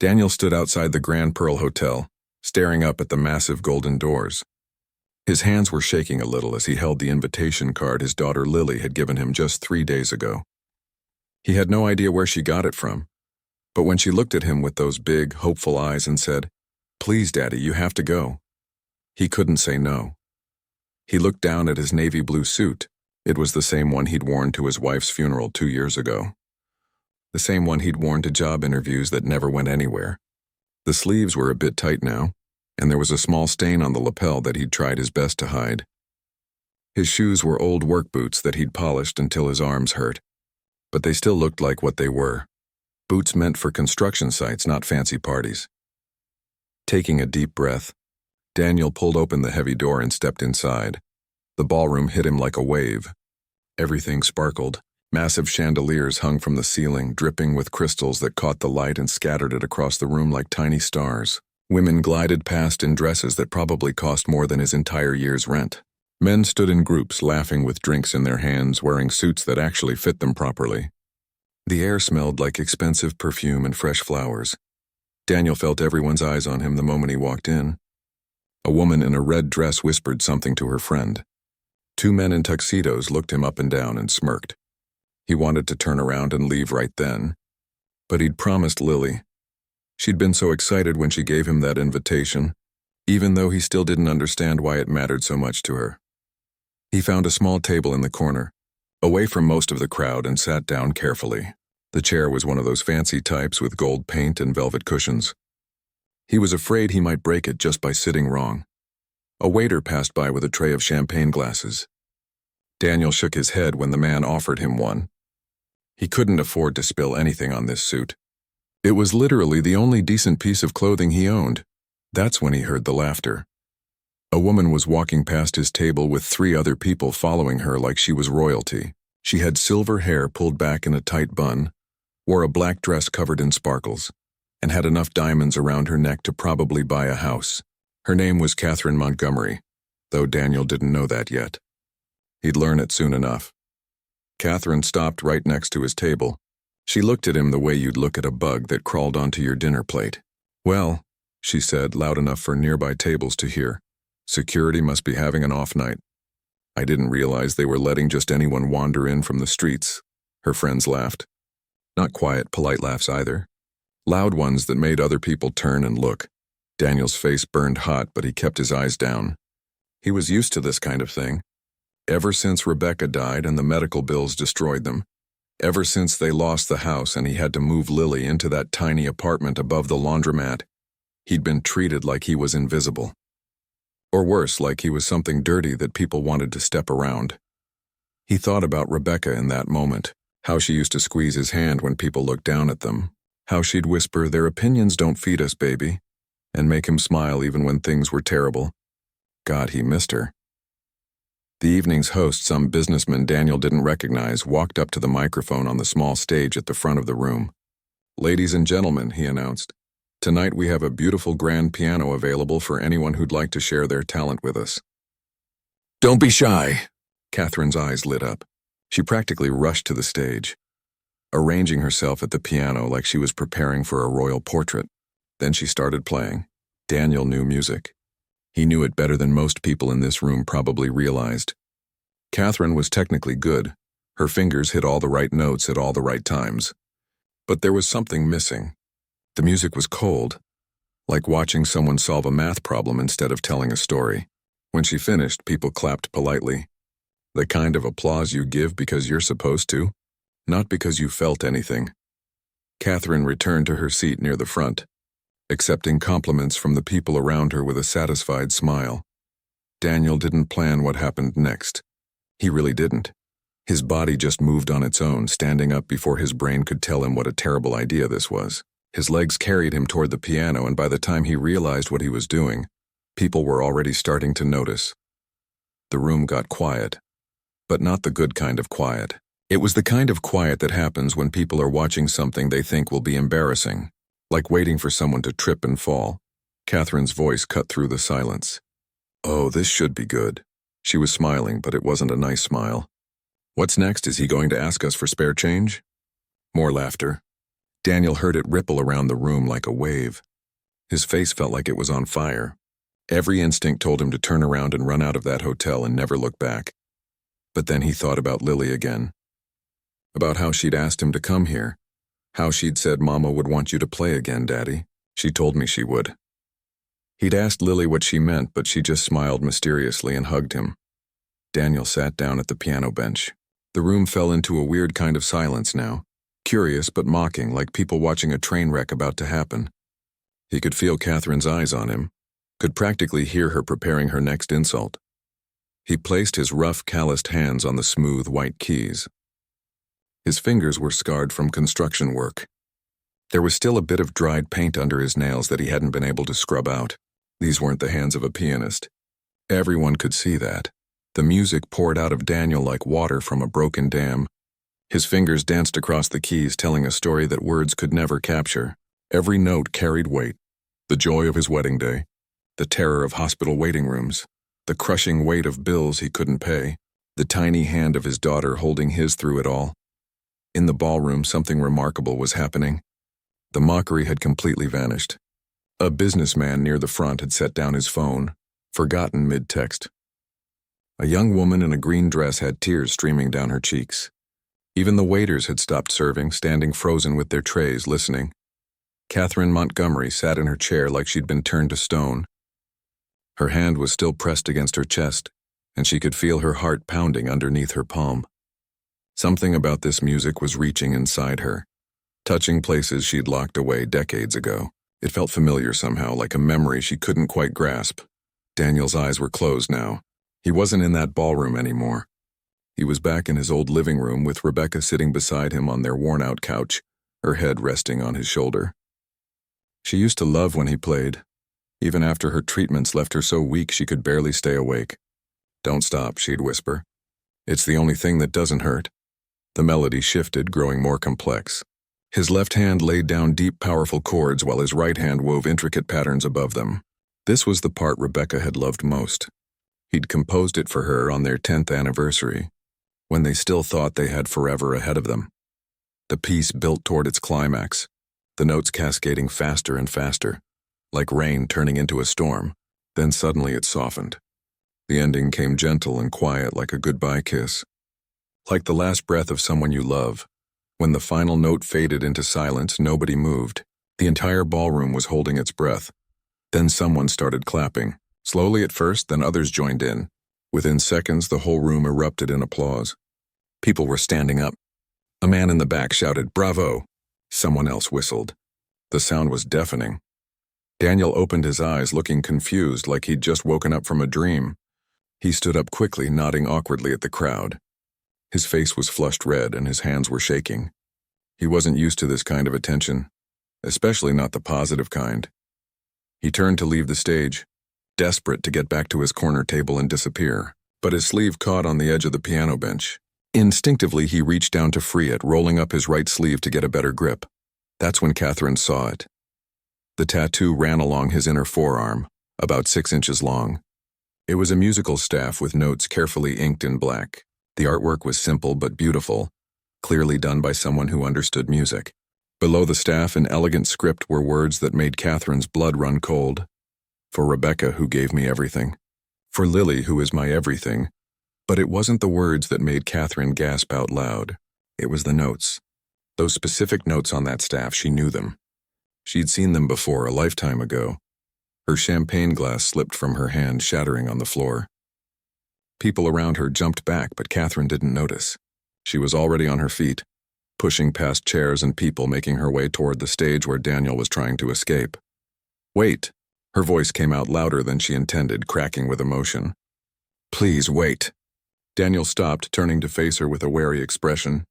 Daniel stood outside the Grand Pearl Hotel, staring up at the massive golden doors. His hands were shaking a little as he held the invitation card his daughter Lily had given him just 3 days ago. He had no idea where she got it from, but when she looked at him with those big, hopeful eyes and said, "Please, Daddy, you have to go," he couldn't say no. He looked down at his navy blue suit. It was the same one he'd worn to his wife's funeral 2 years ago. The same one he'd worn to job interviews that never went anywhere. The sleeves were a bit tight now, and there was a small stain on the lapel that he'd tried his best to hide. His shoes were old work boots that he'd polished until his arms hurt, but they still looked like what they were. Boots meant for construction sites, not fancy parties. Taking a deep breath, Daniel pulled open the heavy door and stepped inside. The ballroom hit him like a wave. Everything sparkled. Massive chandeliers hung from the ceiling, dripping with crystals that caught the light and scattered it across the room like tiny stars. Women glided past in dresses that probably cost more than his entire year's rent. Men stood in groups, laughing with drinks in their hands, wearing suits that actually fit them properly. The air smelled like expensive perfume and fresh flowers. Daniel felt everyone's eyes on him the moment he walked in. A woman in a red dress whispered something to her friend. 2 men in tuxedos looked him up and down and smirked. He wanted to turn around and leave right then, but he'd promised Lily. She'd been so excited when she gave him that invitation, even though he still didn't understand why it mattered so much to her. He found a small table in the corner, away from most of the crowd, and sat down carefully. The chair was one of those fancy types with gold paint and velvet cushions. He was afraid he might break it just by sitting wrong. A waiter passed by with a tray of champagne glasses. Daniel shook his head when the man offered him one. He couldn't afford to spill anything on this suit. It was literally the only decent piece of clothing he owned. That's when he heard the laughter. A woman was walking past his table with 3 other people following her like she was royalty. She had silver hair pulled back in a tight bun, wore a black dress covered in sparkles, and had enough diamonds around her neck to probably buy a house. Her name was Catherine Montgomery, though Daniel didn't know that yet. He'd learn it soon enough. Catherine stopped right next to his table. She looked at him the way you'd look at a bug that crawled onto your dinner plate. "Well," she said, loud enough for nearby tables to hear, "security must be having an off night. I didn't realize they were letting just anyone wander in from the streets." Her friends laughed. Not quiet, polite laughs either. Loud ones that made other people turn and look. Daniel's face burned hot, but he kept his eyes down. He was used to this kind of thing. Ever since Rebecca died and the medical bills destroyed them. Ever since they lost the house and he had to move Lily into that tiny apartment above the laundromat, he'd been treated like he was invisible. Or worse, like he was something dirty that people wanted to step around. He thought about Rebecca in that moment, how she used to squeeze his hand when people looked down at them, how she'd whisper, "Their opinions don't feed us, baby," and make him smile even when things were terrible. God, he missed her. The evening's host, some businessman Daniel didn't recognize, walked up to the microphone on the small stage at the front of the room. "Ladies and gentlemen," he announced, "tonight we have a beautiful grand piano available for anyone who'd like to share their talent with us." "Don't be shy." Catherine's eyes lit up. She practically rushed to the stage, arranging herself at the piano like she was preparing for a royal portrait. Then she started playing. Daniel knew music. He knew it better than most people in this room probably realized. Catherine was technically good. Her fingers hit all the right notes at all the right times. But there was something missing. The music was cold, like watching someone solve a math problem instead of telling a story. When she finished, people clapped politely. The kind of applause you give because you're supposed to, not because you felt anything. Catherine returned to her seat near the front, accepting compliments from the people around her with a satisfied smile. Daniel didn't plan what happened next. He really didn't. His body just moved on its own, standing up before his brain could tell him what a terrible idea this was. His legs carried him toward the piano, and by the time he realized what he was doing, people were already starting to notice. The room got quiet, but not the good kind of quiet. It was the kind of quiet that happens when people are watching something they think will be embarrassing, like waiting for someone to trip and fall. Catherine's voice cut through the silence. "Oh, this should be good." She was smiling, but it wasn't a nice smile. "What's next? Is he going to ask us for spare change?" More laughter. Daniel heard it ripple around the room like a wave. His face felt like it was on fire. Every instinct told him to turn around and run out of that hotel and never look back. But then he thought about Lily again. About how she'd asked him to come here. How she'd said, "Mama would want you to play again, Daddy. She told me she would." He'd asked Lily what she meant, but she just smiled mysteriously and hugged him. Daniel sat down at the piano bench. The room fell into a weird kind of silence now, curious but mocking, like people watching a train wreck about to happen. He could feel Catherine's eyes on him, could practically hear her preparing her next insult. He placed his rough, calloused hands on the smooth, white keys. His fingers were scarred from construction work. There was still a bit of dried paint under his nails that he hadn't been able to scrub out. These weren't the hands of a pianist. Everyone could see that. The music poured out of Daniel like water from a broken dam. His fingers danced across the keys, telling a story that words could never capture. Every note carried weight. The joy of his wedding day, the terror of hospital waiting rooms, the crushing weight of bills he couldn't pay, the tiny hand of his daughter holding his through it all. In the ballroom, something remarkable was happening. The mockery had completely vanished. A businessman near the front had set down his phone, forgotten mid-text. A young woman in a green dress had tears streaming down her cheeks. Even the waiters had stopped serving, standing frozen with their trays, listening. Catherine Montgomery sat in her chair like she'd been turned to stone. Her hand was still pressed against her chest, and she could feel her heart pounding underneath her palm. Something about this music was reaching inside her, touching places she'd locked away decades ago. It felt familiar somehow, like a memory she couldn't quite grasp. Daniel's eyes were closed now. He wasn't in that ballroom anymore. He was back in his old living room with Rebecca sitting beside him on their worn-out couch, her head resting on his shoulder. She used to love when he played, even after her treatments left her so weak she could barely stay awake. "Don't stop," she'd whisper. "It's the only thing that doesn't hurt." The melody shifted, growing more complex. His left hand laid down deep, powerful chords while his right hand wove intricate patterns above them. This was the part Rebecca had loved most. He'd composed it for her on their 10th anniversary, when they still thought they had forever ahead of them. The piece built toward its climax, the notes cascading faster and faster, like rain turning into a storm. Then suddenly it softened. The ending came gentle and quiet, like a goodbye kiss. Like the last breath of someone you love. When the final note faded into silence, nobody moved. The entire ballroom was holding its breath. Then someone started clapping. Slowly at first, then others joined in. Within seconds, the whole room erupted in applause. People were standing up. A man in the back shouted, "Bravo!" Someone else whistled. The sound was deafening. Daniel opened his eyes, looking confused, like he'd just woken up from a dream. He stood up quickly, nodding awkwardly at the crowd. His face was flushed red and his hands were shaking. He wasn't used to this kind of attention, especially not the positive kind. He turned to leave the stage, desperate to get back to his corner table and disappear, but his sleeve caught on the edge of the piano bench. Instinctively, he reached down to free it, rolling up his right sleeve to get a better grip. That's when Catherine saw it. The tattoo ran along his inner forearm, about 6 inches long. It was a musical staff with notes carefully inked in black. The artwork was simple but beautiful, clearly done by someone who understood music. Below the staff, in elegant script, were words that made Catherine's blood run cold. "For Rebecca, who gave me everything. For Lily, who is my everything." But it wasn't the words that made Catherine gasp out loud. It was the notes. Those specific notes on that staff, she knew them. She'd seen them before, a lifetime ago. Her champagne glass slipped from her hand, shattering on the floor. People around her jumped back, but Catherine didn't notice. She was already on her feet, pushing past chairs and people, making her way toward the stage where Daniel was trying to escape. "Wait!" Her voice came out louder than she intended, cracking with emotion. "Please wait." Daniel stopped, turning to face her with a wary expression.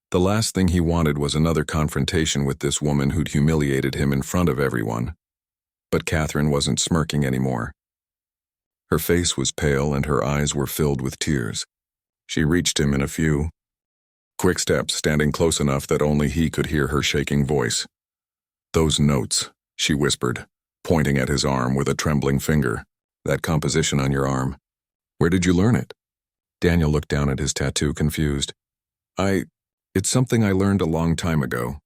The last thing he wanted was another confrontation with this woman who'd humiliated him in front of everyone. But Catherine wasn't smirking anymore. Her face was pale and her eyes were filled with tears. She reached him in a few quick steps, standing close enough that only he could hear her shaking voice. "Those notes," she whispered, pointing at his arm with a trembling finger. "That composition on your arm. Where did you learn it?" Daniel looked down at his tattoo, confused. It's something I learned a long time ago.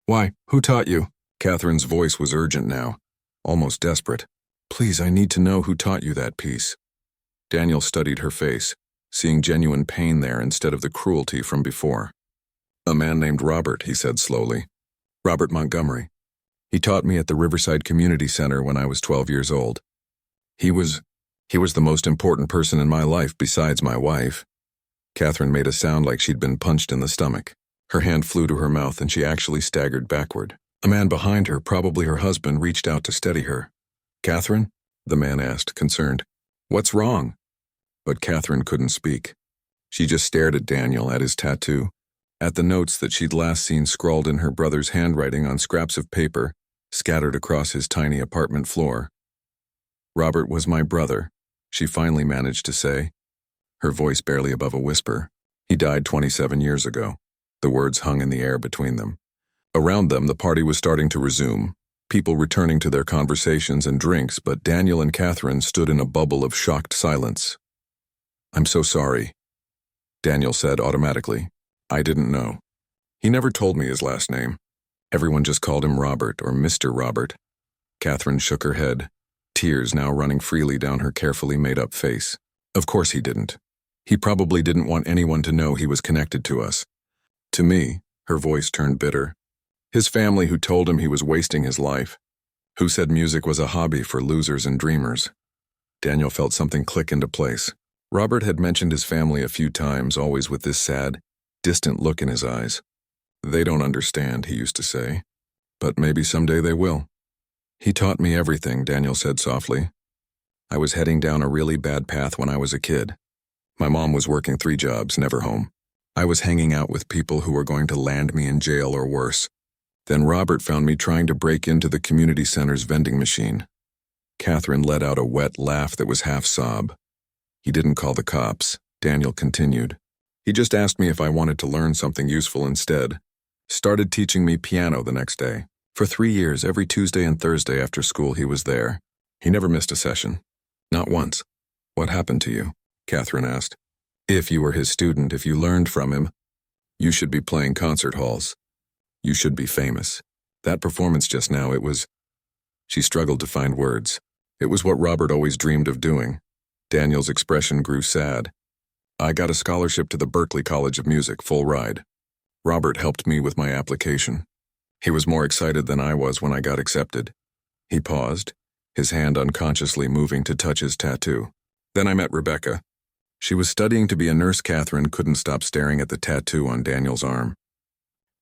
Why, who taught you? Catherine's voice was urgent now, almost desperate. Please, I need to know who taught you that piece. Daniel studied her face, seeing genuine pain there instead of the cruelty from before. A man named Robert, he said slowly. Robert Montgomery. He taught me at the Riverside Community Center when I was 12 years old. He was the most important person in my life besides my wife. Catherine made a sound like she'd been punched in the stomach. Her hand flew to her mouth and she actually staggered backward. A man behind her, probably her husband, reached out to steady her. Catherine? The man asked, concerned. What's wrong? But Catherine couldn't speak. She just stared at Daniel, at his tattoo, at the notes that she'd last seen scrawled in her brother's handwriting on scraps of paper scattered across his tiny apartment floor. Robert was my brother, she finally managed to say, her voice barely above a whisper. He died 27 years ago. The words hung in the air between them. Around them, the party was starting to resume, people returning to their conversations and drinks, but Daniel and Catherine stood in a bubble of shocked silence. I'm so sorry, Daniel said automatically. I didn't know. He never told me his last name. Everyone just called him Robert or Mr. Robert. Catherine shook her head, tears now running freely down her carefully made-up face. Of course he didn't. He probably didn't want anyone to know he was connected to us. To me, her voice turned bitter. His family who told him he was wasting his life, who said music was a hobby for losers and dreamers. Daniel felt something click into place. Robert had mentioned his family a few times, always with this sad, distant look in his eyes. They don't understand, he used to say, but maybe someday they will. He taught me everything, Daniel said softly. I was heading down a really bad path when I was a kid. My mom was working 3 jobs, never home. I was hanging out with people who were going to land me in jail or worse. Then Robert found me trying to break into the community center's vending machine. Catherine let out a wet laugh that was half sob. He didn't call the cops, Daniel continued. He just asked me if I wanted to learn something useful instead. Started teaching me piano the next day. For 3 years, every Tuesday and Thursday after school he was there. He never missed a session. Not once. What happened to you? Catherine asked. If you were his student, if you learned from him, you should be playing concert halls. You should be famous. That performance just now, it was... She struggled to find words. It was what Robert always dreamed of doing. Daniel's expression grew sad. I got a scholarship to the Berklee College of Music, full ride. Robert helped me with my application. He was more excited than I was when I got accepted. He paused, his hand unconsciously moving to touch his tattoo. Then I met Rebecca. She was studying to be a nurse. Catherine couldn't stop staring at the tattoo on Daniel's arm.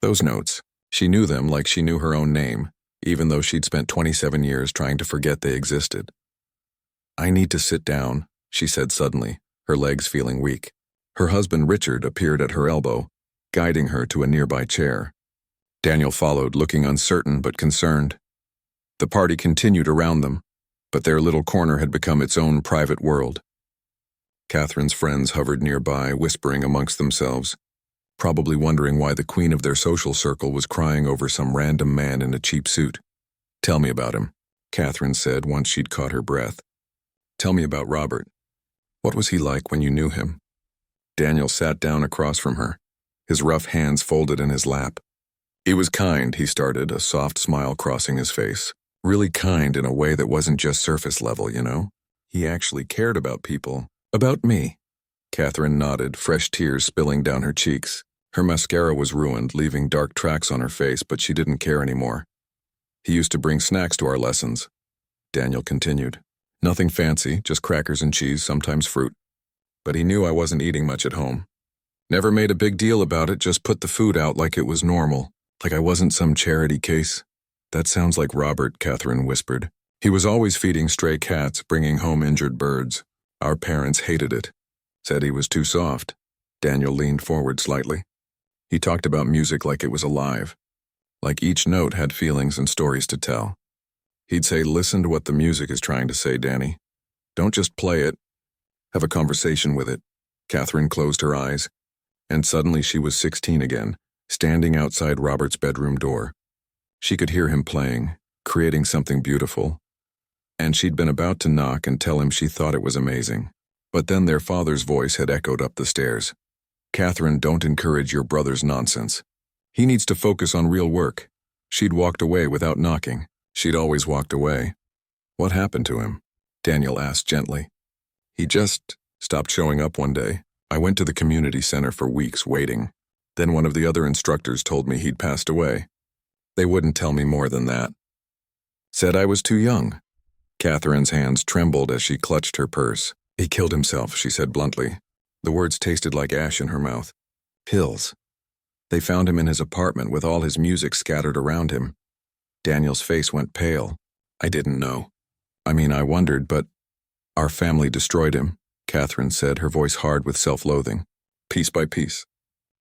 Those notes, she knew them like she knew her own name, even though she'd spent 27 years trying to forget they existed. I need to sit down, she said suddenly, her legs feeling weak. Her husband Richard appeared at her elbow, guiding her to a nearby chair. Daniel followed, looking uncertain but concerned. The party continued around them, but their little corner had become its own private world. Catherine's friends hovered nearby, whispering amongst themselves, probably wondering why the queen of their social circle was crying over some random man in a cheap suit. Tell me about him, Catherine said once she'd caught her breath. Tell me about Robert. What was he like when you knew him? Daniel sat down across from her, his rough hands folded in his lap. He was kind, he started, a soft smile crossing his face. Really kind in a way that wasn't just surface level, you know? He actually cared about people. About me. Catherine nodded, fresh tears spilling down her cheeks. Her mascara was ruined, leaving dark tracks on her face, but she didn't care anymore. He used to bring snacks to our lessons. Daniel continued. Nothing fancy, just crackers and cheese, sometimes fruit. But he knew I wasn't eating much at home. Never made a big deal about it, just put the food out like it was normal, like I wasn't some charity case. That sounds like Robert, Catherine whispered. He was always feeding stray cats, bringing home injured birds. Our parents hated it. Said he was too soft. Daniel leaned forward slightly. He talked about music like it was alive, like each note had feelings and stories to tell. He'd say, listen to what the music is trying to say, Danny. Don't just play it. Have a conversation with it. Catherine closed her eyes, and suddenly she was 16 again, standing outside Robert's bedroom door. She could hear him playing, creating something beautiful, and she'd been about to knock and tell him she thought it was amazing. But then their father's voice had echoed up the stairs. Catherine, don't encourage your brother's nonsense. He needs to focus on real work. She'd walked away without knocking. She'd always walked away. What happened to him? Daniel asked gently. He just stopped showing up one day. I went to the community center for weeks waiting. Then one of the other instructors told me he'd passed away. They wouldn't tell me more than that. Said I was too young. Catherine's hands trembled as she clutched her purse. He killed himself, she said bluntly. The words tasted like ash in her mouth. Pills. They found him in his apartment with all his music scattered around him. Daniel's face went pale. I didn't know. I wondered, but our family destroyed him, Catherine said, her voice hard with self-loathing. Piece by piece.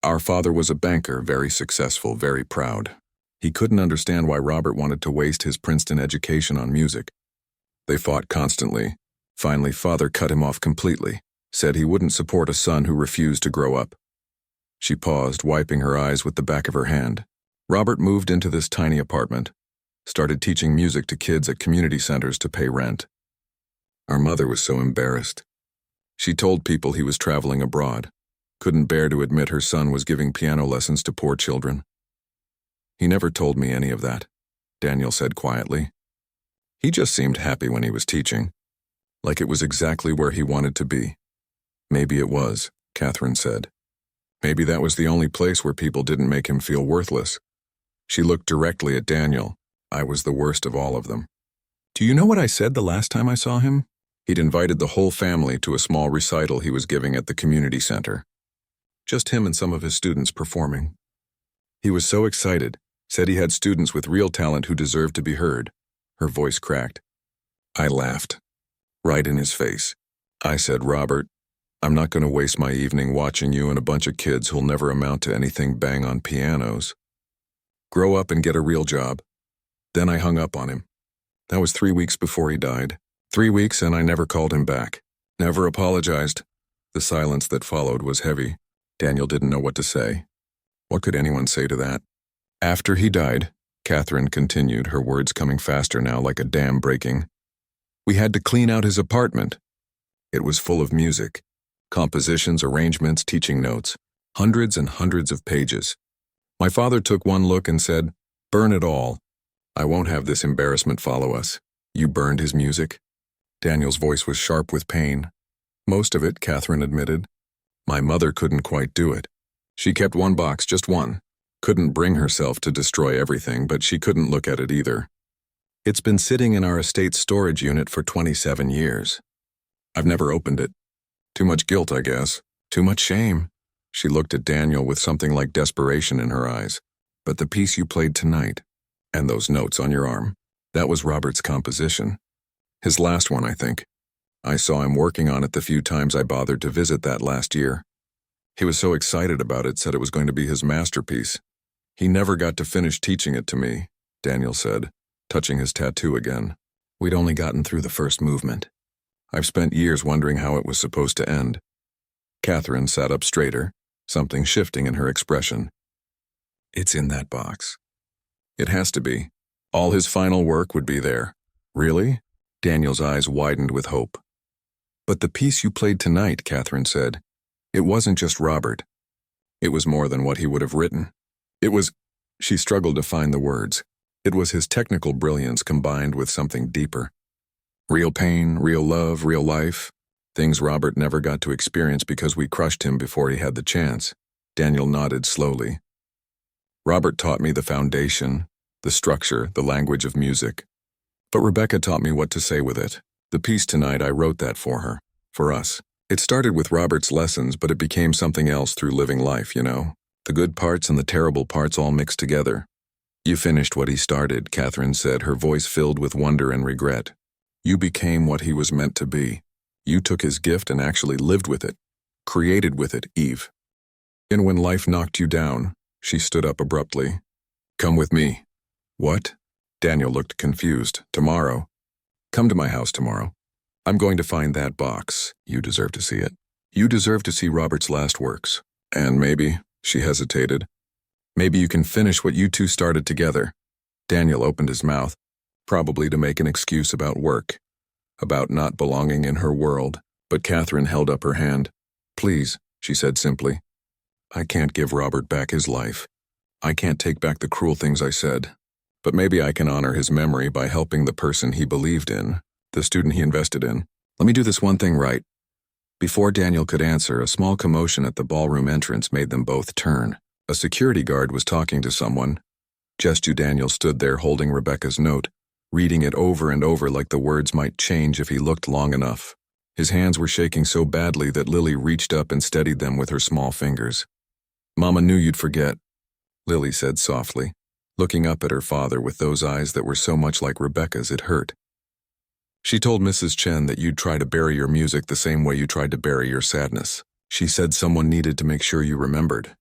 Our father was a banker, very successful, very proud. He couldn't understand why Robert wanted to waste his Princeton education on music. They fought constantly. Finally, father cut him off completely, said he wouldn't support a son who refused to grow up. She paused, wiping her eyes with the back of her hand. Robert moved into this tiny apartment, started teaching music to kids at community centers to pay rent. Our mother was so embarrassed. She told people he was traveling abroad, couldn't bear to admit her son was giving piano lessons to poor children. He never told me any of that, Daniel said quietly. He just seemed happy when he was teaching, like it was exactly where he wanted to be. Maybe it was, Catherine said. Maybe that was the only place where people didn't make him feel worthless. She looked directly at Daniel. I was the worst of all of them. Do you know what I said the last time I saw him? He'd invited the whole family to a small recital he was giving at the community center. Just him and some of his students performing. He was so excited, said he had students with real talent who deserved to be heard. Her voice cracked. I laughed. Right in his face. I said, Robert, I'm not going to waste my evening watching you and a bunch of kids who'll never amount to anything bang on pianos. Grow up and get a real job. Then I hung up on him. That was 3 weeks before he died. 3 weeks and I never called him back. Never apologized. The silence that followed was heavy. Daniel didn't know what to say. What could anyone say to that? After he died, Catherine continued, her words coming faster now like a dam breaking. We had to clean out his apartment. It was full of music. Compositions, arrangements, teaching notes. Hundreds and hundreds of pages. My father took one look and said, burn it all. I won't have this embarrassment follow us. You burned his music? Daniel's voice was sharp with pain. Most of it, Catherine admitted. My mother couldn't quite do it. She kept one box, just one. Couldn't bring herself to destroy everything, but she couldn't look at it either. It's been sitting in our estate storage unit for 27 years. I've never opened it. Too much guilt, I guess. Too much shame. She looked at Daniel with something like desperation in her eyes. But the piece you played tonight, and those notes on your arm, that was Robert's composition. His last one, I think. I saw him working on it the few times I bothered to visit that last year. He was so excited about it, said it was going to be his masterpiece. He never got to finish teaching it to me, Daniel said, touching his tattoo again. We'd only gotten through the first movement. I've spent years wondering how it was supposed to end. Catherine sat up straighter, something shifting in her expression. It's in that box. It has to be. All his final work would be there. Really? Daniel's eyes widened with hope. But the piece you played tonight, Catherine said, it wasn't just Robert. It was more than what he would have written. It was, she struggled to find the words. It was his technical brilliance combined with something deeper. Real pain, real love, real life. Things Robert never got to experience because we crushed him before he had the chance. Daniel nodded slowly. Robert taught me the foundation, the structure, the language of music. But Rebecca taught me what to say with it. The piece tonight, I wrote that for her, for us. It started with Robert's lessons, but it became something else through living life, you know? The good parts and the terrible parts all mixed together. You finished what he started, Catherine said, her voice filled with wonder and regret. You became what he was meant to be. You took his gift and actually lived with it, created with it, Eve. And when life knocked you down, she stood up abruptly. Come with me. What? Daniel looked confused. Tomorrow. Come to my house tomorrow. I'm going to find that box. You deserve to see it. You deserve to see Robert's last works. And maybe, she hesitated, maybe you can finish what you two started together. Daniel opened his mouth, probably to make an excuse about work, about not belonging in her world, but Catherine held up her hand. Please, she said simply. I can't give Robert back his life. I can't take back the cruel things I said. But maybe I can honor his memory by helping the person he believed in, the student he invested in. Let me do this one thing right. Before Daniel could answer, a small commotion at the ballroom entrance made them both turn. A security guard was talking to someone. Just as Daniel stood there holding Rebecca's note, reading it over and over like the words might change if he looked long enough. His hands were shaking so badly that Lily reached up and steadied them with her small fingers. "Mama knew you'd forget," Lily said softly, looking up at her father with those eyes that were so much like Rebecca's it hurt. "She told Mrs. Chen that you'd try to bury your music the same way you tried to bury your sadness. She said someone needed to make sure you remembered."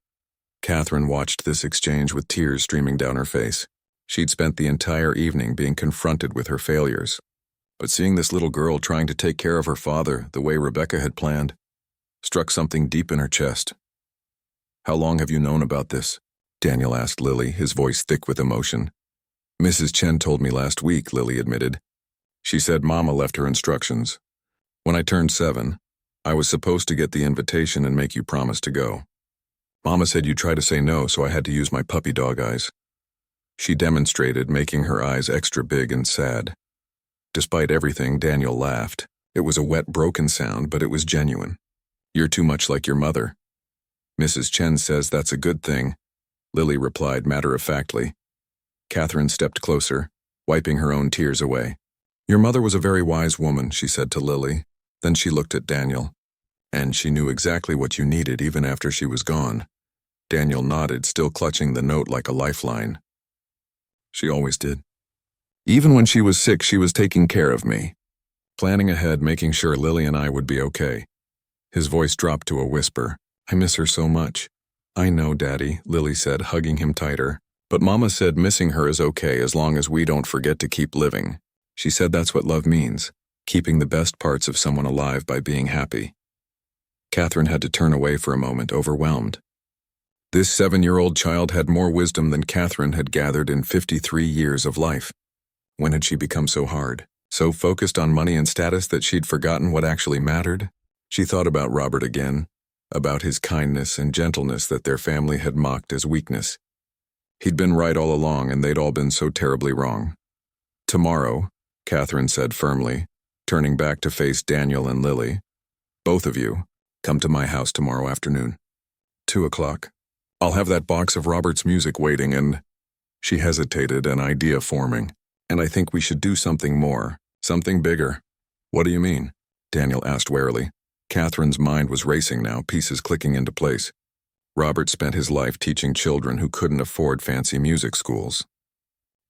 Catherine watched this exchange with tears streaming down her face. She'd spent the entire evening being confronted with her failures. But seeing this little girl trying to take care of her father the way Rebecca had planned struck something deep in her chest. "How long have you known about this?" Daniel asked Lily, his voice thick with emotion. "Mrs. Chen told me last week," Lily admitted. "She said Mama left her instructions. When I turned 7, I was supposed to get the invitation and make you promise to go. Mama said you'd try to say no, so I had to use my puppy dog eyes." She demonstrated, making her eyes extra big and sad. Despite everything, Daniel laughed. It was a wet, broken sound, but it was genuine. "You're too much like your mother." "Mrs. Chen says that's a good thing," Lily replied matter-of-factly. Catherine stepped closer, wiping her own tears away. "Your mother was a very wise woman," she said to Lily. Then she looked at Daniel. "And she knew exactly what you needed even after she was gone." Daniel nodded, still clutching the note like a lifeline. "She always did. Even when she was sick, she was taking care of me, planning ahead, making sure Lily and I would be okay." His voice dropped to a whisper. "I miss her so much." "I know, Daddy," Lily said, hugging him tighter. "But Mama said missing her is okay as long as we don't forget to keep living. She said that's what love means, keeping the best parts of someone alive by being happy." Catherine had to turn away for a moment, overwhelmed. This 7-year-old child had more wisdom than Catherine had gathered in 53 years of life. When had she become so hard, so focused on money and status that she'd forgotten what actually mattered? She thought about Robert again, about his kindness and gentleness that their family had mocked as weakness. He'd been right all along, and they'd all been so terribly wrong. "Tomorrow," Catherine said firmly, turning back to face Daniel and Lily, "both of you, come to my house tomorrow afternoon. 2 o'clock. I'll have that box of Robert's music waiting and—" She hesitated, an idea forming. "And I think we should do something more, something bigger." "What do you mean?" Daniel asked warily. Catherine's mind was racing now, pieces clicking into place. Robert spent his life teaching children who couldn't afford fancy music schools.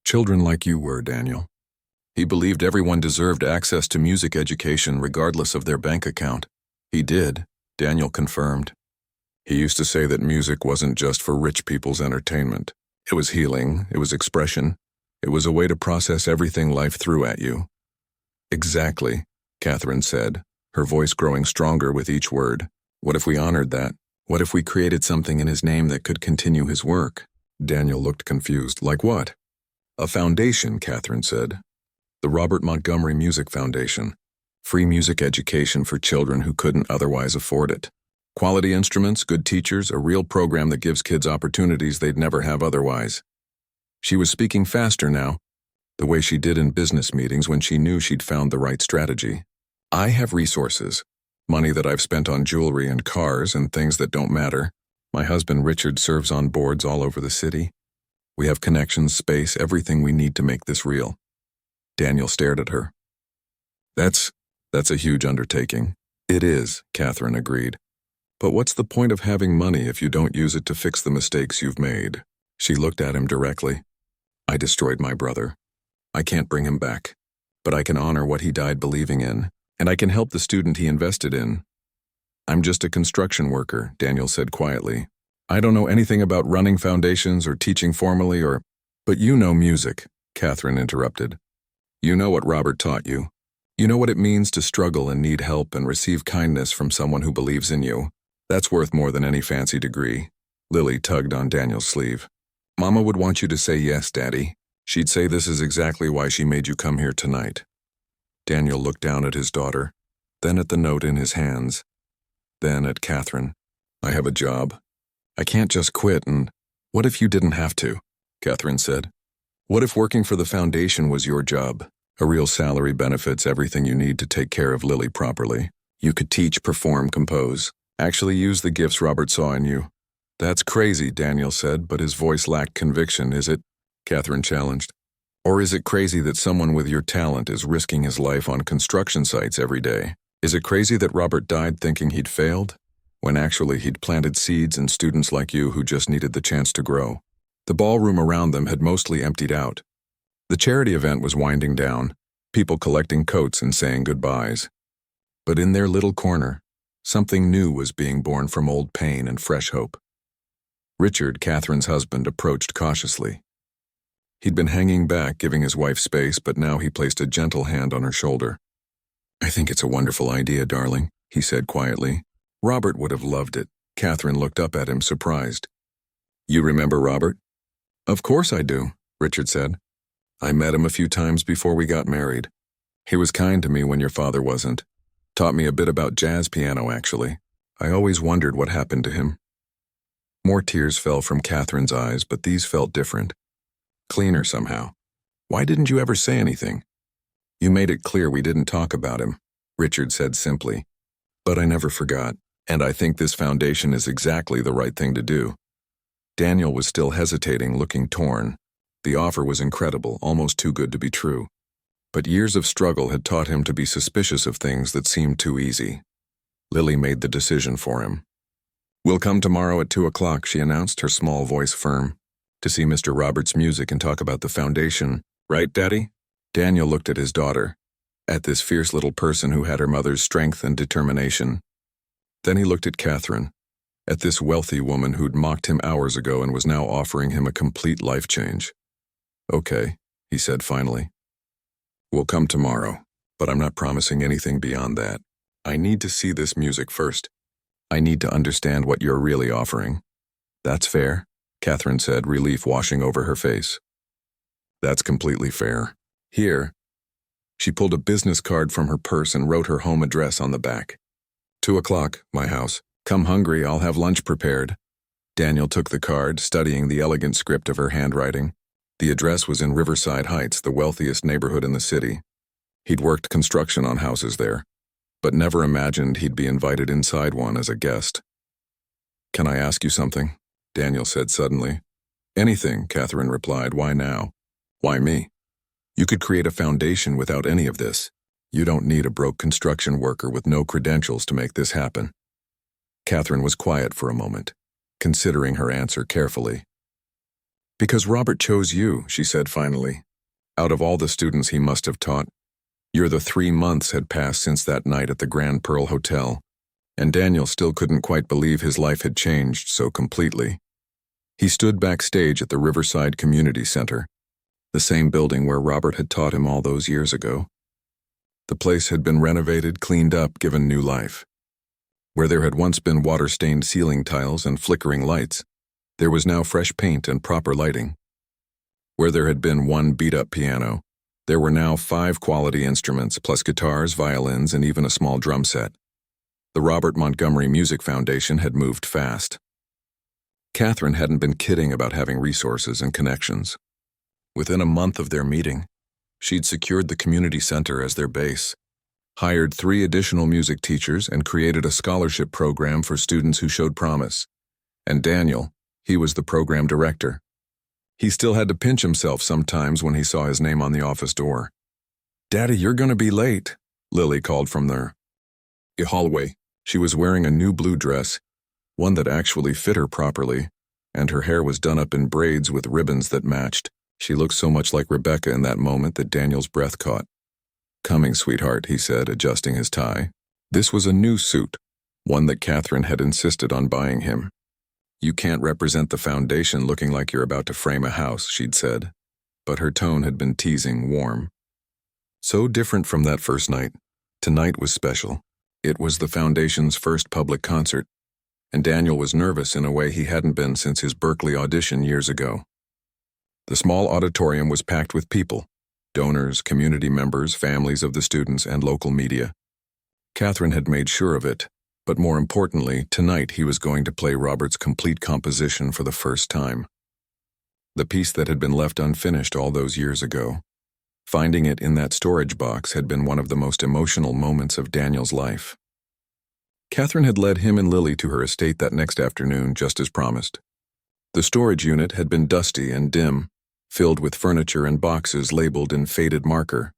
Children like you were, Daniel. He believed everyone deserved access to music education regardless of their bank account. He did, Daniel confirmed. He used to say that music wasn't just for rich people's entertainment. It was healing, it was expression. It was a way to process everything life threw at you. "Exactly," Catherine said, her voice growing stronger with each word. "What if we honored that? What if we created something in his name that could continue his work?" Daniel looked confused. "Like what?" "A foundation," Catherine said. "The Robert Montgomery Music Foundation. Free music education for children who couldn't otherwise afford it. Quality instruments, good teachers, a real program that gives kids opportunities they'd never have otherwise." She was speaking faster now, the way she did in business meetings when she knew she'd found the right strategy. "I have resources, money that I've spent on jewelry and cars and things that don't matter. My husband Richard serves on boards all over the city. We have connections, space, everything we need to make this real." Daniel stared at her. That's a huge undertaking." "It is," Catherine agreed. "But what's the point of having money if you don't use it to fix the mistakes you've made?" She looked at him directly. "I destroyed my brother. I can't bring him back. But I can honor what he died believing in, and I can help the student he invested in." "I'm just a construction worker," Daniel said quietly. "I don't know anything about running foundations or teaching formally or—" "But you know music," Catherine interrupted. "You know what Robert taught you. You know what it means to struggle and need help and receive kindness from someone who believes in you. That's worth more than any fancy degree." Lily tugged on Daniel's sleeve. "Mama would want you to say yes, Daddy. She'd say this is exactly why she made you come here tonight." Daniel looked down at his daughter, then at the note in his hands, then at Catherine. "I have a job. I can't just quit and—" "What if you didn't have to?" Catherine said. What if working for the foundation was your job? A real salary, benefits, everything you need to take care of Lily properly. You could teach, perform, compose. Actually use the gifts Robert saw in you. That's crazy, Daniel said, but his voice lacked conviction, is it? Catherine challenged. Or is it crazy that someone with your talent is risking his life on construction sites every day? Is it crazy that Robert died thinking he'd failed, when actually he'd planted seeds in students like you who just needed the chance to grow? The ballroom around them had mostly emptied out. The charity event was winding down, people collecting coats and saying goodbyes. But in their little corner, something new was being born from old pain and fresh hope. Richard, Catherine's husband, approached cautiously. He'd been hanging back, giving his wife space, but now he placed a gentle hand on her shoulder. I think it's a wonderful idea, darling, he said quietly. Robert would have loved it. Catherine looked up at him, surprised. You remember Robert? Of course I do, Richard said. I met him a few times before we got married. He was kind to me when your father wasn't. Taught me a bit about jazz piano, actually. I always wondered what happened to him. More tears fell from Catherine's eyes, but these felt different. Cleaner somehow. Why didn't you ever say anything? You made it clear we didn't talk about him, Richard said simply. But I never forgot, and I think this foundation is exactly the right thing to do. Daniel was still hesitating, looking torn. The offer was incredible, almost too good to be true. But years of struggle had taught him to be suspicious of things that seemed too easy. Lily made the decision for him. We'll come tomorrow at 2 o'clock, she announced, her small voice firm, to see Mr. Roberts' music and talk about the foundation. Right, Daddy? Daniel looked at his daughter, at this fierce little person who had her mother's strength and determination. Then he looked at Catherine, at this wealthy woman who'd mocked him hours ago and was now offering him a complete life change. Okay, he said finally. We'll come tomorrow, but I'm not promising anything beyond that. I need to see this music first. I need to understand what you're really offering. That's fair, Catherine said, relief washing over her face. That's completely fair. Here. She pulled a business card from her purse and wrote her home address on the back. 2 o'clock, my house. Come hungry, I'll have lunch prepared. Daniel took the card, studying the elegant script of her handwriting. The address was in Riverside Heights, the wealthiest neighborhood in the city. He'd worked construction on houses there, but never imagined he'd be invited inside one as a guest. Can I ask you something? Daniel said suddenly. Anything, Catherine replied. Why now? Why me? You could create a foundation without any of this. You don't need a broke construction worker with no credentials to make this happen. Catherine was quiet for a moment, considering her answer carefully. Because Robert chose you, she said finally. Out of all the students he must have taught, the 3 months had passed since that night at the Grand Pearl Hotel, and Daniel still couldn't quite believe his life had changed so completely. He stood backstage at the Riverside Community Center, the same building where Robert had taught him all those years ago. The place had been renovated, cleaned up, given new life. Where there had once been water-stained ceiling tiles and flickering lights, there was now fresh paint and proper lighting. Where there had been one beat-up piano, there were now 5 quality instruments, plus guitars, violins, and even a small drum set. The Robert Montgomery Music Foundation had moved fast. Catherine hadn't been kidding about having resources and connections. Within a month of their meeting, she'd secured the community center as their base, hired 3 additional music teachers, and created a scholarship program for students who showed promise. And Daniel, he was the program director. He still had to pinch himself sometimes when he saw his name on the office door. Daddy, you're gonna be late, Lily called from the hallway. She was wearing a new blue dress, one that actually fit her properly, and her hair was done up in braids with ribbons that matched. She looked so much like Rebecca in that moment that Daniel's breath caught. Coming, sweetheart, he said, adjusting his tie. This was a new suit, one that Catherine had insisted on buying him. You can't represent the foundation looking like you're about to frame a house, she'd said, but her tone had been teasing, warm. So different from that first night. Tonight was special. It was the foundation's first public concert, and Daniel was nervous in a way he hadn't been since his Berkeley audition years ago. The small auditorium was packed with people, donors, community members, families of the students, and local media. Catherine had made sure of it, but more importantly, tonight he was going to play Robert's complete composition for the first time. the piece that had been left unfinished all those years ago. Finding it in that storage box had been one of the most emotional moments of Daniel's life. Catherine had led him and Lily to her estate that next afternoon, just as promised. The storage unit had been dusty and dim, filled with furniture and boxes labeled in faded marker.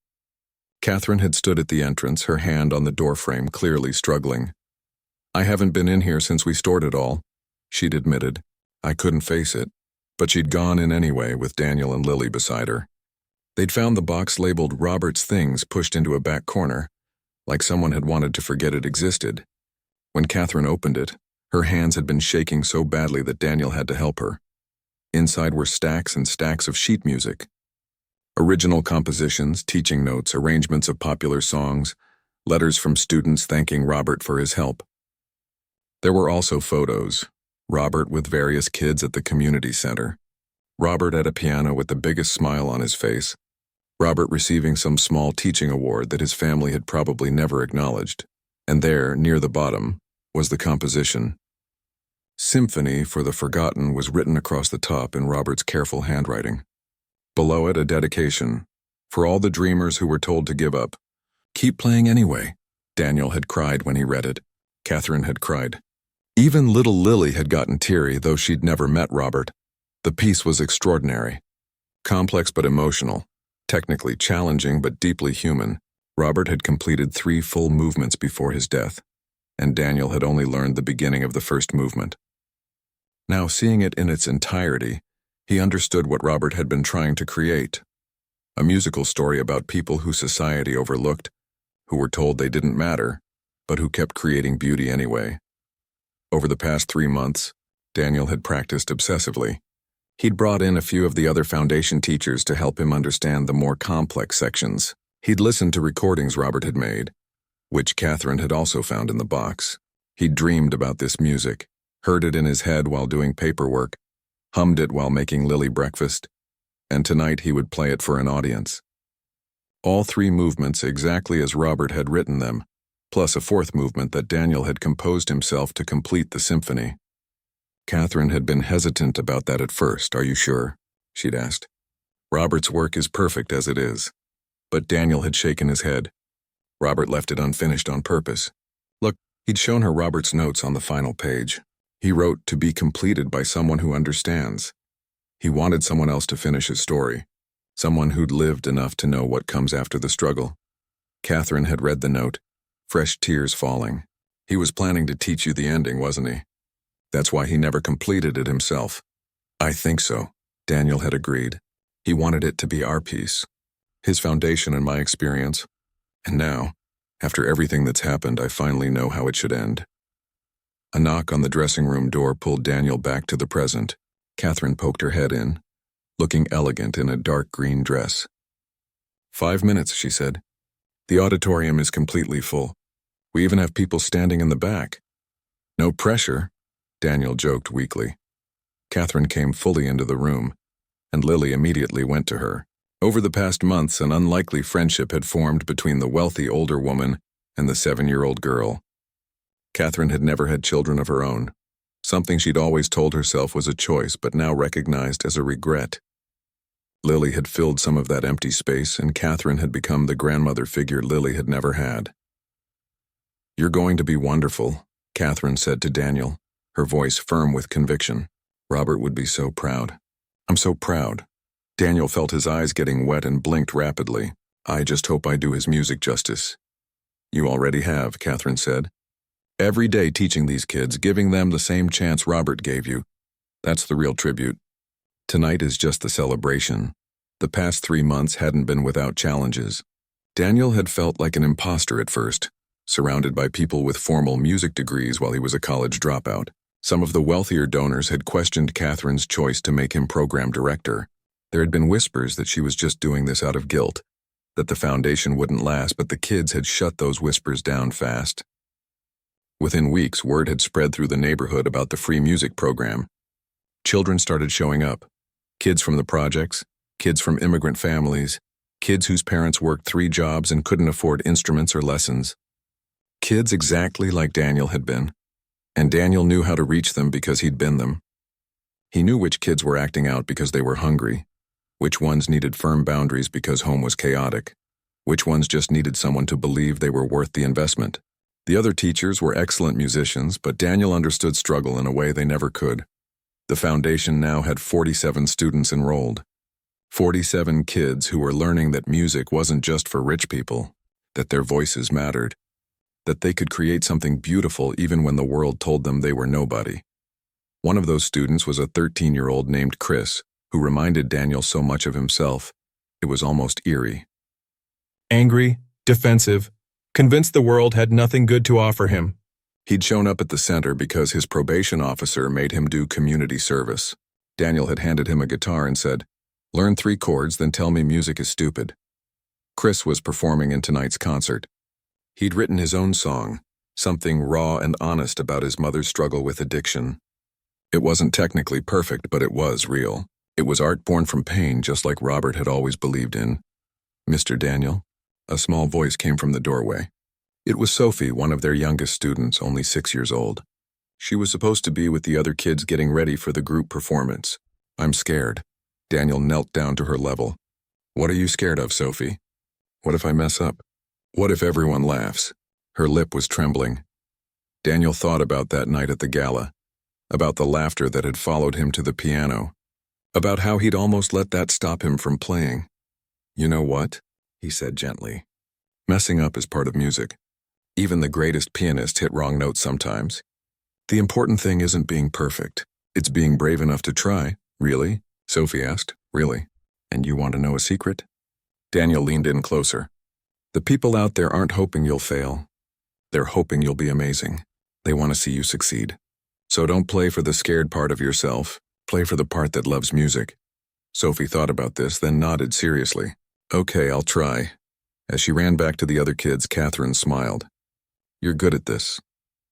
Catherine had stood at the entrance, her hand on the doorframe, clearly struggling. "I haven't been in here since we stored it all," she'd admitted. "I couldn't face it." But she'd gone in anyway, with Daniel and Lily beside her. They'd found the box labeled Robert's Things pushed into a back corner, like someone had wanted to forget it existed. When Catherine opened it, her hands had been shaking so badly that Daniel had to help her. Inside were stacks and stacks of sheet music. Original compositions, teaching notes, arrangements of popular songs, letters from students thanking Robert for his help. There were also photos. Robert with various kids at the community center. Robert at a piano with the biggest smile on his face. Robert receiving some small teaching award that his family had probably never acknowledged. And there, near the bottom, was the composition. Symphony for the Forgotten was written across the top in Robert's careful handwriting. Below it, a dedication. For all the dreamers who were told to give up. "Keep playing anyway," Daniel had cried when he read it. Catherine had cried. Even little Lily had gotten teary, though she'd never met Robert. The piece was extraordinary. Complex but emotional. Technically challenging but deeply human. Robert had completed 3 full movements before his death, and Daniel had only learned the beginning of the first movement. Now, seeing it in its entirety, he understood what Robert had been trying to create. A musical story about people who society overlooked, who were told they didn't matter, but who kept creating beauty anyway. Over the past 3 months, Daniel had practiced obsessively. He'd brought in a few of the other foundation teachers to help him understand the more complex sections. He'd listened to recordings Robert had made, which Catherine had also found in the box. He'd dreamed about this music, heard it in his head while doing paperwork, hummed it while making Lily breakfast, and tonight he would play it for an audience. All 3 movements exactly as Robert had written them, plus a 4th movement that Daniel had composed himself to complete the symphony. Catherine had been hesitant about that at first. "Are you sure?" she'd asked. "Robert's work is perfect as it is." But Daniel had shaken his head. Robert left it unfinished on purpose. Look, he'd shown her Robert's notes on the final page. He wrote, "To be completed by someone who understands." He wanted someone else to finish his story, someone who'd lived enough to know what comes after the struggle. Catherine had read the note, fresh tears falling. "He was planning to teach you the ending, wasn't he? That's why he never completed it himself." "I think so," Daniel had agreed. "He wanted it to be our piece. His foundation and my experience. And now, after everything that's happened, I finally know how it should end." A knock on the dressing room door pulled Daniel back to the present. Catherine poked her head in, looking elegant in a dark green dress. "5 minutes," she said. "The auditorium is completely full. We even have people standing in the back." "No pressure," Daniel joked weakly. Catherine came fully into the room, and Lily immediately went to her. Over the past months, an unlikely friendship had formed between the wealthy older woman and the 7-year-old girl. Catherine had never had children of her own, something she'd always told herself was a choice but now recognized as a regret. Lily had filled some of that empty space, and Catherine had become the grandmother figure Lily had never had. "You're going to be wonderful," Catherine said to Daniel, her voice firm with conviction. "Robert would be so proud." "I'm so proud." Daniel felt his eyes getting wet and blinked rapidly. "I just hope I do his music justice." "You already have," Catherine said. "Every day teaching these kids, giving them the same chance Robert gave you. That's the real tribute. Tonight is just the celebration. The past 3 months hadn't been without challenges." Daniel had felt like an imposter at first, surrounded by people with formal music degrees while he was a college dropout. Some of the wealthier donors had questioned Catherine's choice to make him program director. There had been whispers that she was just doing this out of guilt, that the foundation wouldn't last, but the kids had shut those whispers down fast. Within weeks, word had spread through the neighborhood about the free music program. Children started showing up. Kids from the projects, kids from immigrant families, kids whose parents worked 3 jobs and couldn't afford instruments or lessons. Kids exactly like Daniel had been, and Daniel knew how to reach them because he'd been them. He knew which kids were acting out because they were hungry, which ones needed firm boundaries because home was chaotic, which ones just needed someone to believe they were worth the investment. The other teachers were excellent musicians, but Daniel understood struggle in a way they never could. The foundation now had 47 students enrolled. 47 kids who were learning that music wasn't just for rich people, that their voices mattered, that they could create something beautiful even when the world told them they were nobody. One of those students was a 13-year-old named Chris, who reminded Daniel so much of himself. It was almost eerie. Angry, defensive, convinced the world had nothing good to offer him. He'd shown up at the center because his probation officer made him do community service. Daniel had handed him a guitar and said, "Learn 3 chords, then tell me music is stupid." Chris was performing in tonight's concert. He'd written his own song, something raw and honest about his mother's struggle with addiction. It wasn't technically perfect, but it was real. It was art born from pain, just like Robert had always believed in. "Mr. Daniel?" A small voice came from the doorway. It was Sophie, one of their youngest students, only 6 years old. She was supposed to be with the other kids getting ready for the group performance. "I'm scared." Daniel knelt down to her level. "What are you scared of, Sophie? What if I mess up? What if everyone laughs?" Her lip was trembling. Daniel thought about that night at the gala, about the laughter that had followed him to the piano, about how he'd almost let that stop him from playing. "You know what?" he said gently. "Messing up is part of music. Even the greatest pianists hit wrong notes sometimes. The important thing isn't being perfect. It's being brave enough to try." "Really?" Sophie asked. "Really? And you want to know a secret?" Daniel leaned in closer. "The people out there aren't hoping you'll fail. They're hoping you'll be amazing. They want to see you succeed. So don't play for the scared part of yourself. Play for the part that loves music." Sophie thought about this, then nodded seriously. "Okay, I'll try." As she ran back to the other kids, Catherine smiled. "You're good at this."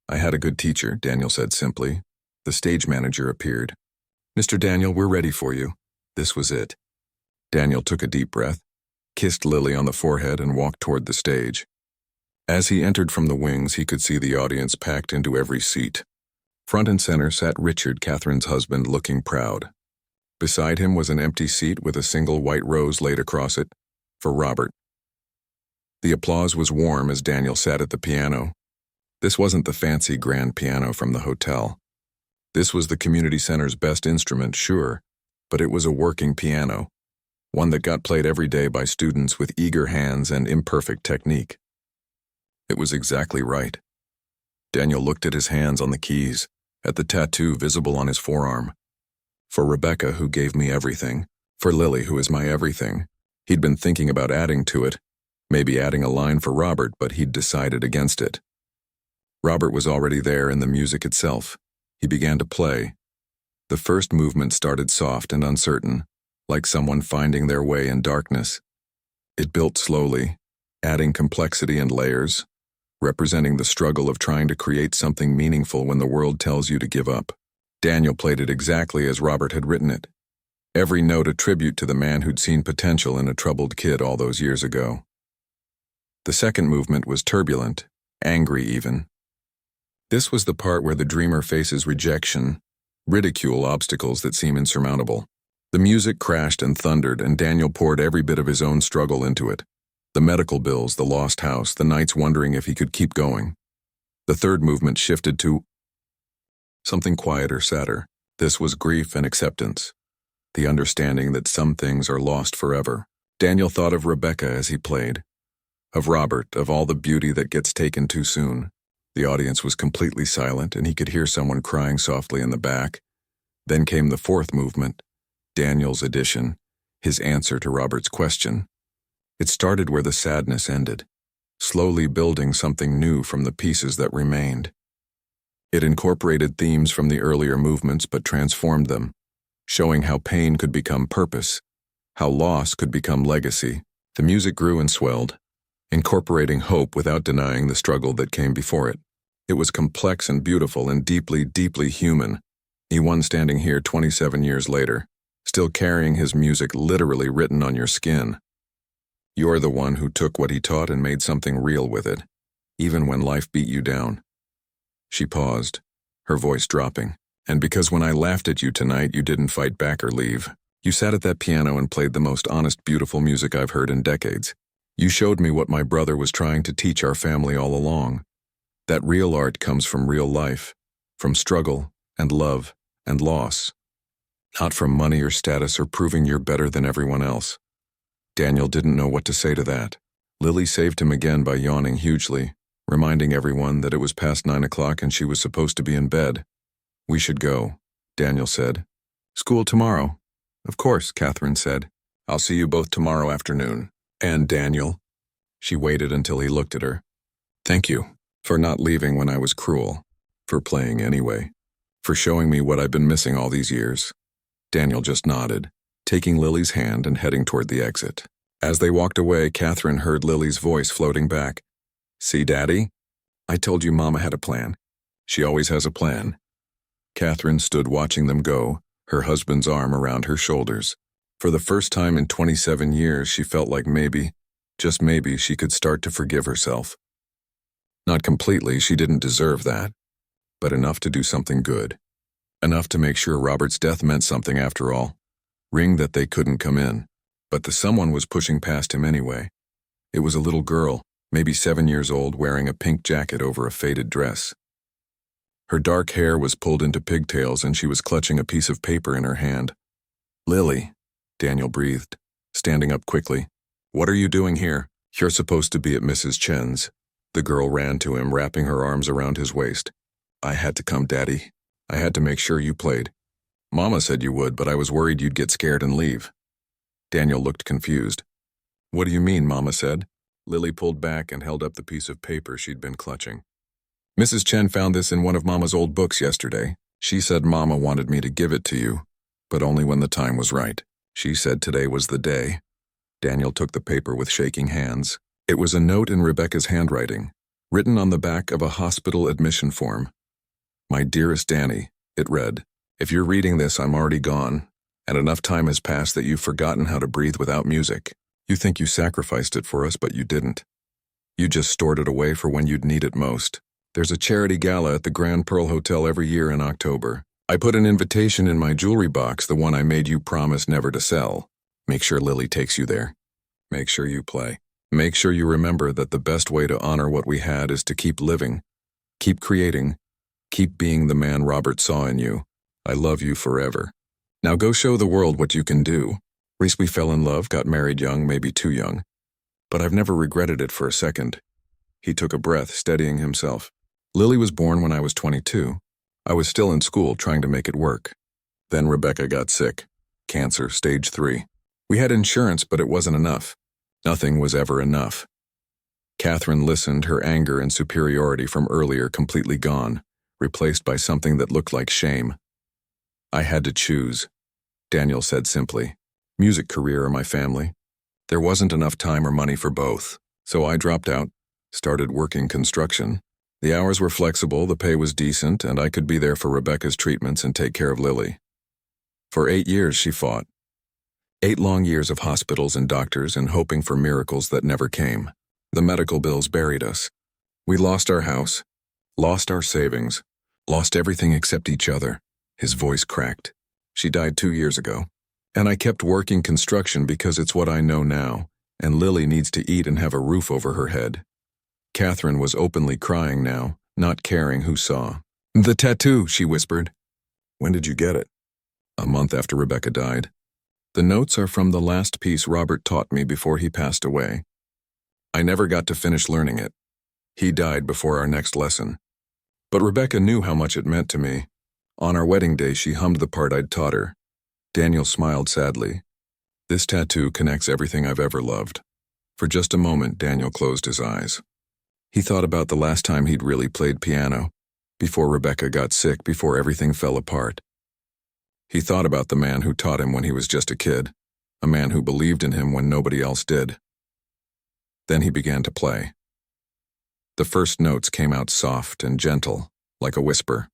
"I had a good teacher," Daniel said simply. The stage manager appeared. "Mr. Daniel, we're ready for you." This was it. Daniel took a deep breath, kissed Lily on the forehead, and walked toward the stage. As he entered from the wings, he could see the audience packed into every seat. Front and center sat Richard, Catherine's husband, looking proud. Beside him was an empty seat with a single white rose laid across it, for Robert. The applause was warm as Daniel sat at the piano. This wasn't the fancy grand piano from the hotel. This was the community center's best instrument, sure, but it was a working piano, one that got played every day by students with eager hands and imperfect technique. It was exactly right. Daniel looked at his hands on the keys, at the tattoo visible on his forearm. For Rebecca, who gave me everything, for Lily, who is my everything. He'd been thinking about adding to it, maybe adding a line for Robert, but he'd decided against it. Robert was already there in the music itself. He began to play. The first movement started soft and uncertain, like someone finding their way in darkness. It built slowly, adding complexity and layers, representing the struggle of trying to create something meaningful when the world tells you to give up. Daniel played it exactly as Robert had written it. Every note a tribute to the man who'd seen potential in a troubled kid all those years ago. The second movement was turbulent, angry even. This was the part where the dreamer faces rejection, ridicule, obstacles that seem insurmountable. The music crashed and thundered, and Daniel poured every bit of his own struggle into it. The medical bills, the lost house, the nights wondering if he could keep going. The third movement shifted to something quieter, sadder. This was grief and acceptance, the understanding that some things are lost forever. Daniel thought of Rebecca as he played, of Robert, of all the beauty that gets taken too soon. The audience was completely silent, and he could hear someone crying softly in the back. Then came the fourth movement, Daniel's addition, his answer to Robert's question. It started where the sadness ended, slowly building something new from the pieces that remained. It incorporated themes from the earlier movements but transformed them, showing how pain could become purpose, how loss could become legacy. The music grew and swelled, incorporating hope without denying the struggle that came before it. It was complex and beautiful and deeply, deeply human. One standing here 27 years later, still carrying his music literally written on your skin. You're the one who took what he taught and made something real with it, even when life beat you down. She paused, her voice dropping. And because when I laughed at you tonight, you didn't fight back or leave. You sat at that piano and played the most honest, beautiful music I've heard in decades. You showed me what my brother was trying to teach our family all along. That real art comes from real life, from struggle and love and loss, not from money or status or proving you're better than everyone else. Daniel didn't know what to say to that. Lily saved him again by yawning hugely, reminding everyone that it was past 9 o'clock and she was supposed to be in bed. We should go, Daniel said. School tomorrow. Of course, Catherine said. I'll see you both tomorrow afternoon. And Daniel? She waited until he looked at her. Thank you for not leaving when I was cruel, for playing anyway, for showing me what I've been missing all these years. Daniel just nodded, taking Lily's hand and heading toward the exit. As they walked away, Catherine heard Lily's voice floating back. See, Daddy? I told you Mama had a plan. She always has a plan. Catherine stood watching them go, her husband's arm around her shoulders. For the first time in 27 years, she felt like maybe, just maybe, she could start to forgive herself. Not completely, she didn't deserve that, but enough to do something good. Enough to make sure Robert's death meant something after all. Ring that they couldn't come in, but the someone was pushing past him anyway. It was a little girl, maybe 7 years old, wearing a pink jacket over a faded dress. Her dark hair was pulled into pigtails and she was clutching a piece of paper in her hand. Lily, Daniel breathed, standing up quickly. What are you doing here? You're supposed to be at Mrs. Chen's. The girl ran to him, wrapping her arms around his waist. I had to come, Daddy. I had to make sure you played. Mama said you would, but I was worried you'd get scared and leave. Daniel looked confused. What do you mean, Mama said? Lily pulled back and held up the piece of paper she'd been clutching. Mrs. Chen found this in one of Mama's old books yesterday. She said Mama wanted me to give it to you, but only when the time was right. She said today was the day. Daniel took the paper with shaking hands. It was a note in Rebecca's handwriting, written on the back of a hospital admission form. My dearest Danny, it read, if you're reading this, I'm already gone, and enough time has passed that you've forgotten how to breathe without music. You think you sacrificed it for us, but you didn't. You just stored it away for when you'd need it most. There's a charity gala at the Grand Pearl Hotel every year in October. I put an invitation in my jewelry box, the one I made you promise never to sell. Make sure Lily takes you there. Make sure you play. Make sure you remember that the best way to honor what we had is to keep living, keep creating, keep being the man Robert saw in you. I love you forever. Now go show the world what you can do. Reese, we fell in love, got married young, maybe too young. But I've never regretted it for a second. He took a breath, steadying himself. Lily was born when I was 22. I was still in school trying to make it work. Then Rebecca got sick. Cancer, stage 3. We had insurance, but it wasn't enough. Nothing was ever enough. Catherine listened, her anger and superiority from earlier completely gone, replaced by something that looked like shame. I had to choose, Daniel said simply. Music career or my family. There wasn't enough time or money for both, so I dropped out, started working construction. The hours were flexible, the pay was decent, and I could be there for Rebecca's treatments and take care of Lily. For 8 years she fought. 8 long years of hospitals and doctors and hoping for miracles that never came. The medical bills buried us. We lost our house, lost our savings, lost everything except each other. His voice cracked. She died 2 years ago. And I kept working construction because it's what I know now, and Lily needs to eat and have a roof over her head. Catherine was openly crying now, not caring who saw. The tattoo, she whispered. When did you get it? A month after Rebecca died. The notes are from the last piece Robert taught me before he passed away. I never got to finish learning it. He died before our next lesson. But Rebecca knew how much it meant to me. On our wedding day, she hummed the part I'd taught her. Daniel smiled sadly. This tattoo connects everything I've ever loved. For just a moment, Daniel closed his eyes. He thought about the last time he'd really played piano, before Rebecca got sick, before everything fell apart. He thought about the man who taught him when he was just a kid, a man who believed in him when nobody else did. Then he began to play. The first notes came out soft and gentle, like a whisper.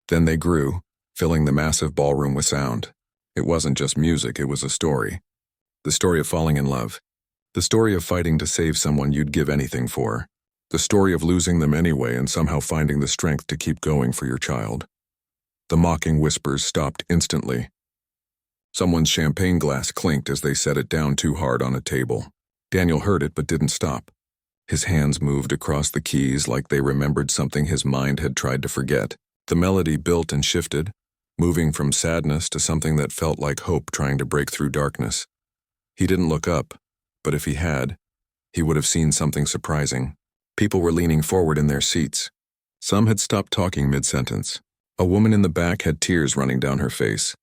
Then they grew, filling the massive ballroom with sound. It wasn't just music, it was a story. The story of falling in love. The story of fighting to save someone you'd give anything for. The story of losing them anyway and somehow finding the strength to keep going for your child. The mocking whispers stopped instantly. Someone's champagne glass clinked as they set it down too hard on a table. Daniel heard it but didn't stop. His hands moved across the keys like they remembered something his mind had tried to forget. The melody built and shifted, moving from sadness to something that felt like hope trying to break through darkness. He didn't look up, but if he had, he would have seen something surprising. People were leaning forward in their seats. Some had stopped talking mid-sentence. A woman in the back had tears running down her face.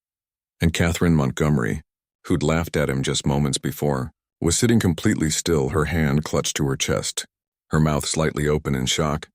And Catherine Montgomery, who'd laughed at him just moments before, was sitting completely still, her hand clutched to her chest, her mouth slightly open in shock.